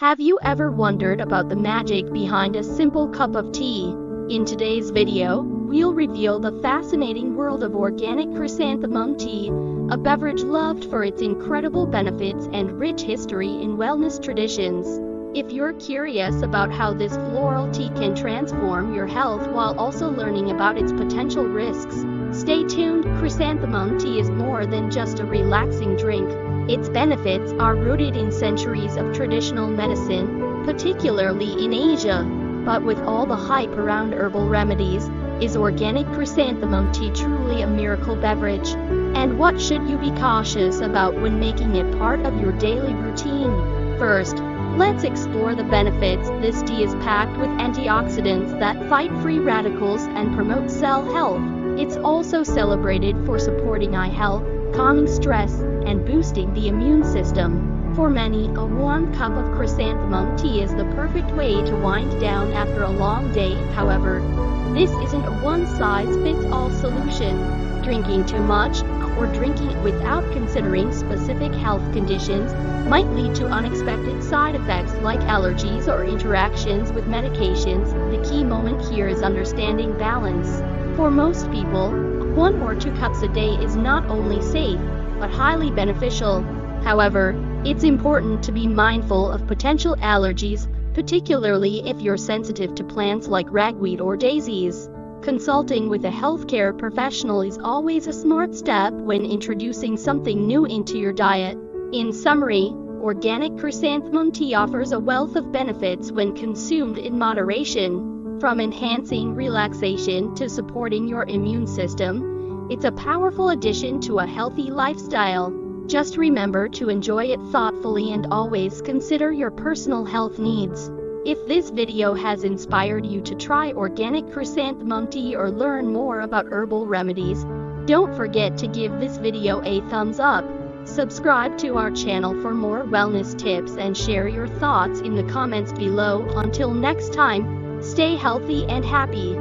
Have you ever wondered about the magic behind a simple cup of tea? In today's video, we'll reveal the fascinating world of organic chrysanthemum tea, a beverage loved for its incredible benefits and rich history in wellness traditions. If you're curious about how this floral tea can transform your health while also learning about its potential risks, stay tuned. Chrysanthemum tea is more than just a relaxing drink. Its benefits are rooted in centuries of traditional medicine, particularly in Asia. But with all the hype around herbal remedies, is organic chrysanthemum tea truly a miracle beverage? And what should you be cautious about when making it part of your daily routine? First, let's explore the benefits. This tea is packed with antioxidants that fight free radicals and promote cell health. It's also celebrated for supporting eye health, calming stress, and boosting the immune system. For many, a warm cup of chrysanthemum tea is the perfect way to wind down after a long day. However, this isn't a one-size-fits-all solution. Drinking too much, or drinking it without considering specific health conditions, might lead to unexpected side effects like allergies or interactions with medications. The key moment here is understanding balance. For most people, 1 or 2 cups a day is not only safe, but highly beneficial. However, it's important to be mindful of potential allergies, particularly if you're sensitive to plants like ragweed or daisies. Consulting with a healthcare professional is always a smart step when introducing something new into your diet. In summary, organic chrysanthemum tea offers a wealth of benefits when consumed in moderation. From enhancing relaxation to supporting your immune system, it's a powerful addition to a healthy lifestyle. Just remember to enjoy it thoughtfully and always consider your personal health needs. If this video has inspired you to try organic chrysanthemum tea or learn more about herbal remedies, don't forget to give this video a thumbs up. Subscribe to our channel for more wellness tips and share your thoughts in the comments below. Until next time, stay healthy and happy.